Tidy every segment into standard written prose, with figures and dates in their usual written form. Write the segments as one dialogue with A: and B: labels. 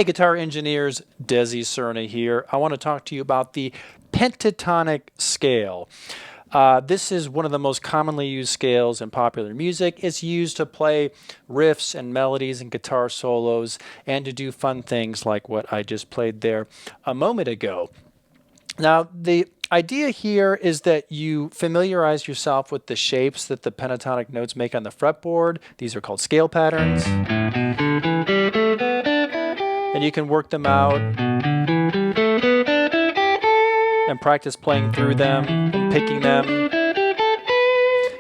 A: Hey guitar engineers, Desi Cerna here. I want to talk to you about the pentatonic scale. This is one of the most commonly used scales in popular music. It's used to play riffs and melodies and guitar solos and to do fun things like what I just played there a moment ago. Now, the idea here is that you familiarize yourself with the shapes that the pentatonic notes make on the fretboard. These are called scale patterns. And you can work them out and practice playing through them and picking them.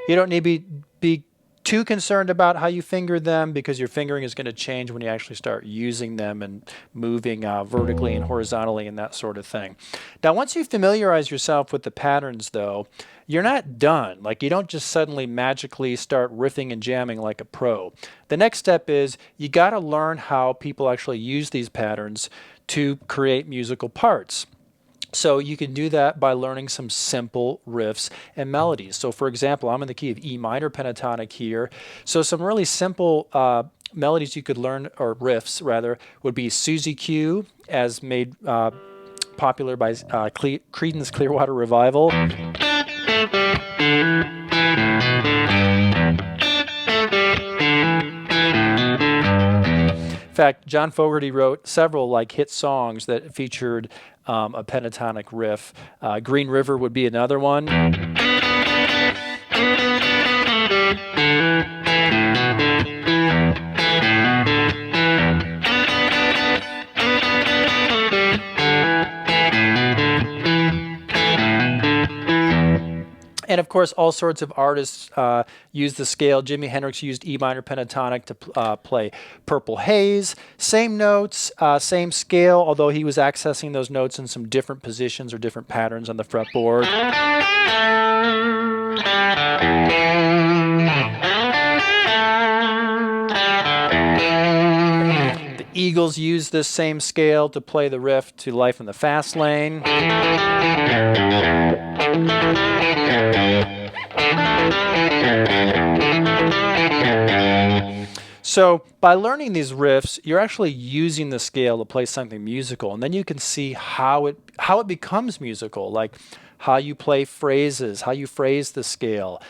A: You don't need to be too concerned about how you finger them because your fingering is going to change when you actually start using them and moving vertically and horizontally and that sort of thing. Now, once you familiarize yourself with the patterns, though, you're not done. Like, you don't just suddenly magically start riffing and jamming like a pro. The next step is you got to learn how people actually use these patterns to create musical parts. So you can do that by learning some simple riffs and melodies. So for example, I'm in the key of E minor pentatonic here. So some really simple melodies you could learn, or riffs rather, would be Suzy Q, as made popular by Creedence Clearwater Revival. In fact, John Fogerty wrote several hit songs that featured a pentatonic riff. Green River would be another one. And of course, all sorts of artists use the scale. Jimi Hendrix used E minor pentatonic to play Purple Haze. Same notes, same scale, although he was accessing those notes in some different positions or different patterns on the fretboard. The Eagles used this same scale to play the riff to Life in the Fast Lane. So by learning these riffs, you're actually using the scale to play something musical, and then you can see how it becomes musical, like how you play phrases, how you phrase the scale,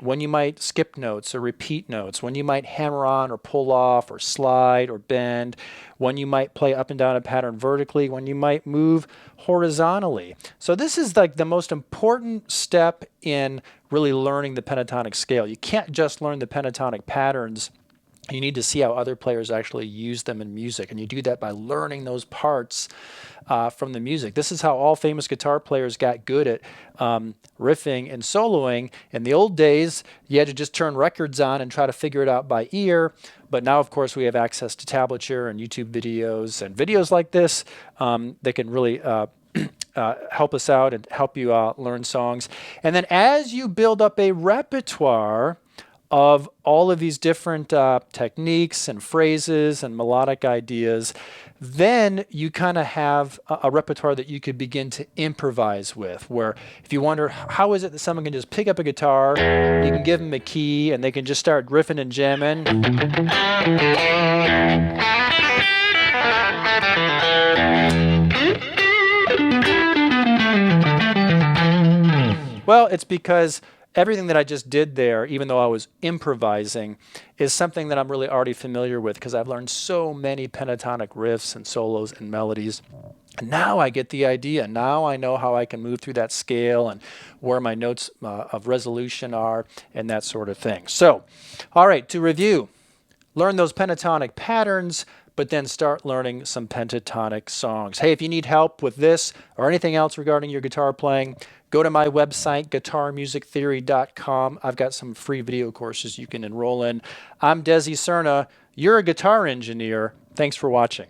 A: when you might skip notes or repeat notes, when you might hammer on or pull off or slide or bend, when you might play up and down a pattern vertically, when you might move horizontally. So this is like the most important step in really learning the pentatonic scale. You can't just learn the pentatonic patterns. You need to see how other players actually use them in music, and you do that by learning those parts from the music. This is how all famous guitar players got good at riffing and soloing. In the old days, you had to just turn records on and try to figure it out by ear, but now, of course, we have access to tablature and YouTube videos and videos like this that can really help us out and help you learn songs. And then as you build up a repertoire of all of these different techniques and phrases and melodic ideas, then you kind of have a repertoire that you could begin to improvise with, where if you wonder how is it that someone can just pick up a guitar, you can give them a key and they can just start riffing and jamming. Well, it's because everything that I just did there, even though I was improvising, is something that I'm really already familiar with because I've learned so many pentatonic riffs and solos and melodies. And now I get the idea. Now I know how I can move through that scale and where my notes of resolution are and that sort of thing. So, all right, to review, learn those pentatonic patterns, but then start learning some pentatonic songs. Hey, if you need help with this or anything else regarding your guitar playing, go to my website, guitarmusictheory.com. I've got some free video courses you can enroll in. I'm Desi Cerna. You're a guitar engineer. Thanks for watching.